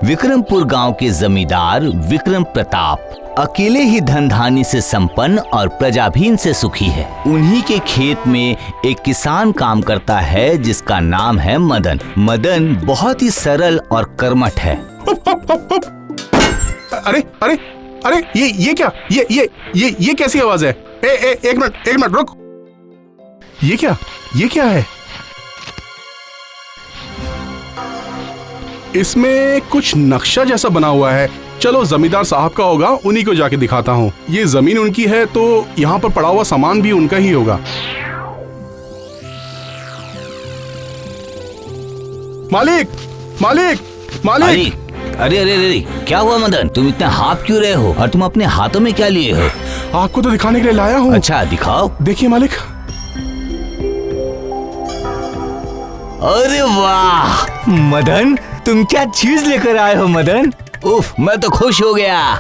विक्रमपुर गांव के जमींदार विक्रम प्रताप अकेले ही धन धान्य से संपन्न और प्रजाभीन से सुखी है। उन्हीं के खेत में एक किसान काम करता है जिसका नाम है मदन। मदन बहुत ही सरल और कर्मठ है। अरे अरे अरे ये क्या? ये कैसी आवाज है? एक मिनट रुक। ये क्या है? इसमें कुछ नक्शा जैसा बना हुआ है। चलो जमींदार साहब का होगा, उन्हीं को जाके दिखाता हूँ। ये जमीन उनकी है तो यहाँ पर पड़ा हुआ सामान भी उनका ही होगा। मालिक मालिक मालिक! अरे अरे अरे क्या हुआ मदन? तुम इतना हाफ क्यों रहे हो और तुम अपने हाथों में क्या लिए हो? आपको तो दिखाने के लिए लाया हूँ। अच्छा दिखाओ। देखिए मालिक। अरे वाह मदन, तुम क्या चीज लेकर आए हो मदन? उफ, मैं तो खुश हो गया।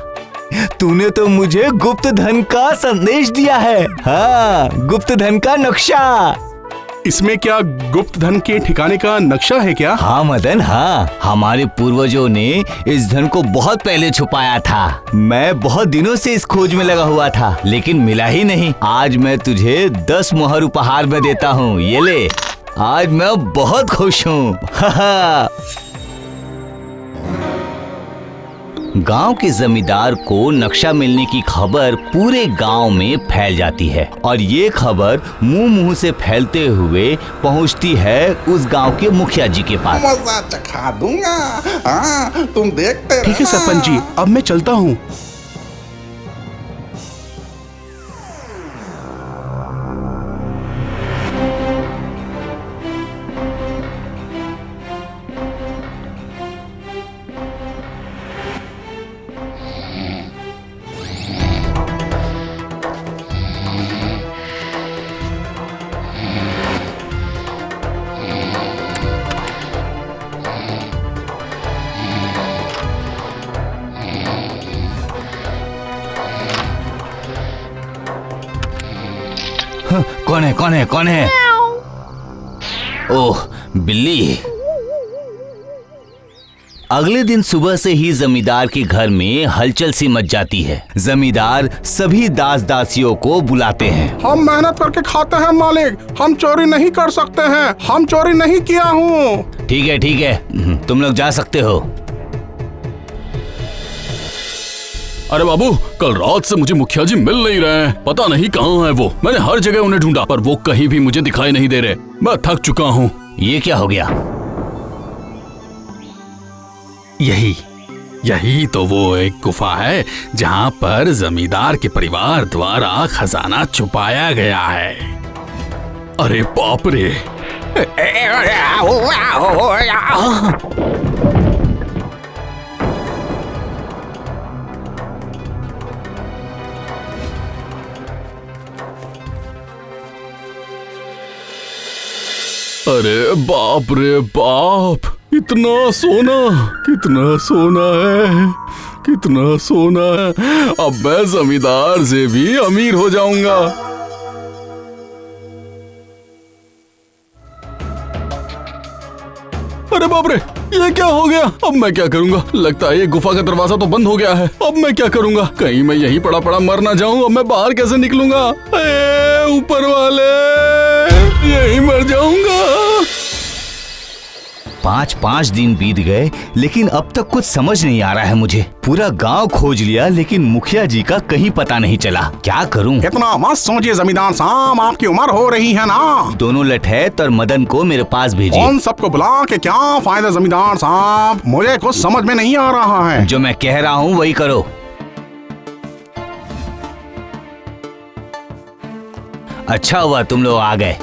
तूने तो मुझे गुप्त धन का संदेश दिया है। हाँ, गुप्त धन का नक्शा। इसमें क्या गुप्त धन के ठिकाने का नक्शा है क्या? हाँ मदन, हाँ। हमारे पूर्वजों ने इस धन को बहुत पहले छुपाया था। मैं बहुत दिनों से इस खोज में लगा हुआ था लेकिन मिला ही नहीं। आज मैं तुझे 10 मोहर उपहार में देता हूँ। ये ले, आज मैं बहुत खुश हूँ। गांव के जमींदार को नक्शा मिलने की खबर पूरे गांव में फैल जाती है और ये खबर मुंह से फैलते हुए पहुंचती है उस गांव के मुखिया जी के पास। मजा चखा दूंगा। हाँ, तुम देखते। ठीक है सरपंच जी, अब मैं चलता हूँ। कौन है? ओह, बिल्ली। अगले दिन सुबह से ही जमींदार के घर में हलचल सी मच जाती है। जमींदार सभी दास दासियों को बुलाते हैं। हम मेहनत करके खाते हैं मालिक, हम चोरी नहीं कर सकते हैं। हम चोरी नहीं किया हूँ। ठीक है, तुम लोग जा सकते हो। अरे बाबू, कल रात से मुझे मुखिया जी मिल नहीं रहे हैं। पता नहीं कहाँ है वो। मैंने हर जगह उन्हें ढूंढा पर वो कहीं भी मुझे दिखाई नहीं दे रहे। मैं थक चुका हूँ। ये क्या हो गया? यही तो वो एक गुफा है जहाँ पर जमींदार के परिवार द्वारा खजाना छुपाया गया है। अरे बाप रे! अरे बाप रे बाप! कितना सोना है। अब मैं जमींदार से भी अमीर हो जाऊंगा। अरे बाप रे, ये क्या हो गया? अब मैं क्या करूंगा? लगता है ये गुफा का दरवाजा तो बंद हो गया है। अब मैं क्या करूंगा? कहीं मैं यहीं पड़ा मर ना जाऊं। अब मैं बाहर कैसे निकलूंगा? ऊपर वाले, यहीं मर जाऊंगा। 5 दिन बीत गए लेकिन अब तक कुछ समझ नहीं आ रहा है मुझे। पूरा गांव खोज लिया लेकिन मुखिया जी का कहीं पता नहीं चला। क्या करूं? इतना मत सोचिए जमींदार साहब, आपकी उम्र हो रही है ना। दोनों लठैत और मदन को मेरे पास भेजिए। उन सबको बुला के क्या फायदा जमींदार साहब? मुझे कुछ समझ में नहीं आ रहा है। जो मैं कह रहा हूँ वही करो। अच्छा हुआ तुम लोग आ गए।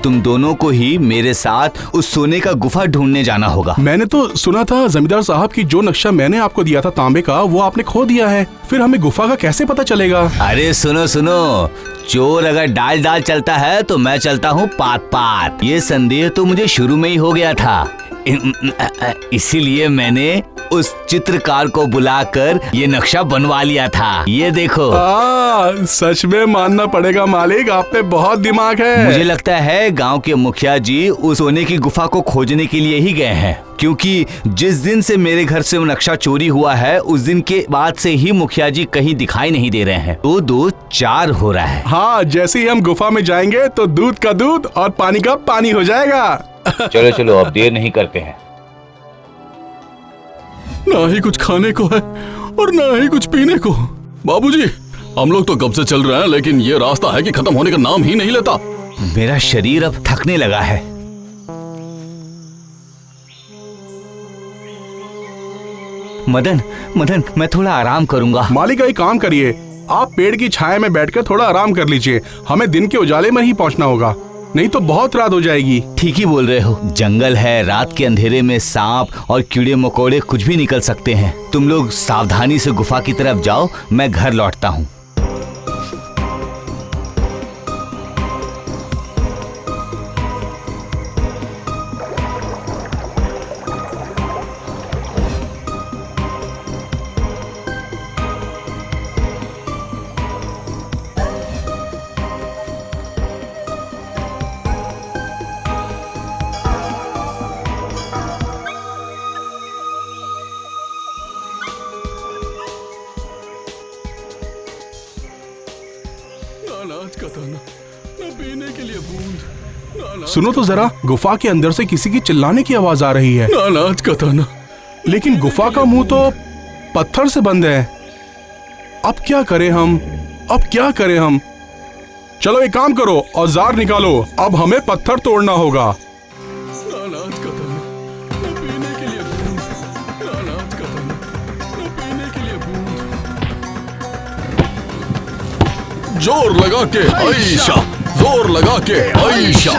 तुम दोनों को ही मेरे साथ उस सोने का गुफा ढूंढने जाना होगा। मैंने तो सुना था जमींदार साहब की जो नक्शा मैंने आपको दिया था तांबे का, वो आपने खो दिया है। फिर हमें गुफा का कैसे पता चलेगा? अरे सुनो, चोर अगर डाल चलता है तो मैं चलता हूँ पात। ये संदेह तो मुझे शुरू में ही हो गया था। इसीलिए मैंने उस चित्रकार को बुलाकर ये नक्शा बनवा लिया था। ये देखो। सच में मानना पड़ेगा मालिक, आप पे बहुत दिमाग है। मुझे लगता है गांव के मुखिया जी उस सोने की गुफा को खोजने के लिए ही गए हैं, क्योंकि जिस दिन से मेरे घर से वो नक्शा चोरी हुआ है उस दिन के बाद से ही मुखिया जी कहीं दिखाई नहीं दे रहे हैं। 2-2 4 हो रहा है। हाँ, जैसे ही हम गुफा में जाएंगे तो दूध का दूध और पानी का पानी हो जाएगा। चलो चलो, अब देर नहीं करते हैं। ना ही कुछ खाने को है और ना ही कुछ पीने को। बाबूजी, हम लोग तो कब से चल रहे हैं, लेकिन ये रास्ता है कि खत्म होने का नाम ही नहीं लेता। मेरा शरीर अब थकने लगा है। मदन, मैं थोड़ा आराम करूंगा। मालिक, एक काम करिए, आप पेड़ की छाया में बैठकर थोड़ा आराम कर लीजिए। हमें दिन के उजाले में ही पहुंचना होगा, नहीं तो बहुत रात हो जाएगी। ठीक ही बोल रहे हो, जंगल है, रात के अंधेरे में सांप और कीड़े मकोड़े कुछ भी निकल सकते हैं। तुम लोग सावधानी से गुफा की तरफ जाओ, मैं घर लौटता हूँ। अनाज का दाना, न पीने के लिए बूंद। सुनो तो जरा, गुफा के अंदर से किसी की चिल्लाने की आवाज आ रही है। अनाज का दाना। लेकिन गुफा का मुंह तो पत्थर से बंद है। अब क्या करें हम? चलो एक काम करो, औजार निकालो, अब हमें पत्थर तोड़ना होगा। अनाज का दाना, न पीने के लिए बूंद। अनाज का दाना, न पीने के लिए बूंद। जोर लगा के आयशा, जोर लगा के आयशा।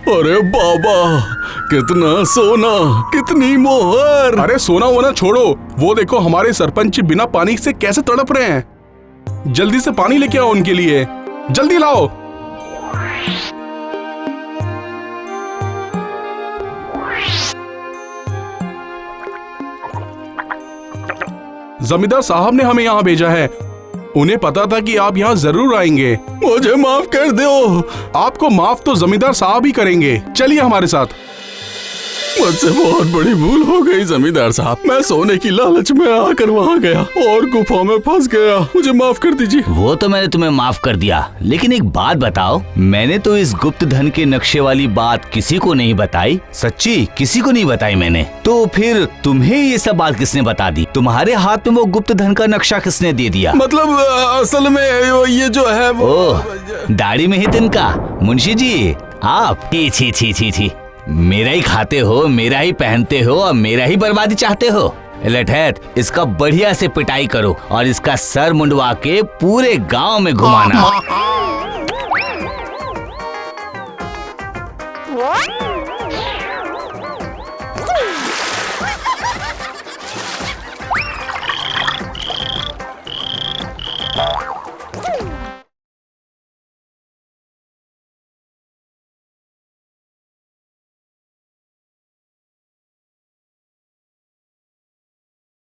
अरे बाबा, कितना सोना, कितनी मोहर। अरे सोना वोना छोड़ो, वो देखो हमारे सरपंच बिना पानी से कैसे तड़प रहे हैं। जल्दी से पानी लेके आओ उनके लिए, जल्दी लाओ। जमींदार साहब ने हमें यहाँ भेजा है, उन्हें पता था कि आप यहाँ जरूर आएंगे। मुझे माफ कर दो। आपको माफ तो जमींदार साहब ही करेंगे, चलिए हमारे साथ। मुझसे बहुत बड़ी भूल हो गई जमींदार साहब, मैं सोने की लालच में आकर वहाँ गया और गुफा में फंस गया, मुझे माफ कर दीजिए। वो तो मैंने तुम्हें माफ कर दिया, लेकिन एक बात बताओ, मैंने तो इस गुप्त धन के नक्शे वाली बात किसी को नहीं बताई। सच्ची किसी को नहीं बताई मैंने। तो फिर तुम्हें ये सब बात किसने बता दी? तुम्हारे हाथ में वो गुप्त धन का नक्शा किसने दे दिया? मतलब असल में ये जो है ओह, दाढ़ी में ही तिनका। मुंशी जी आप, छी छी छी छी, मेरा ही खाते हो, मेरा ही पहनते हो और मेरा ही बर्बादी चाहते हो। लठैत, इसका बढ़िया से पिटाई करो और इसका सर मुंडवा के पूरे गांव में घुमाना।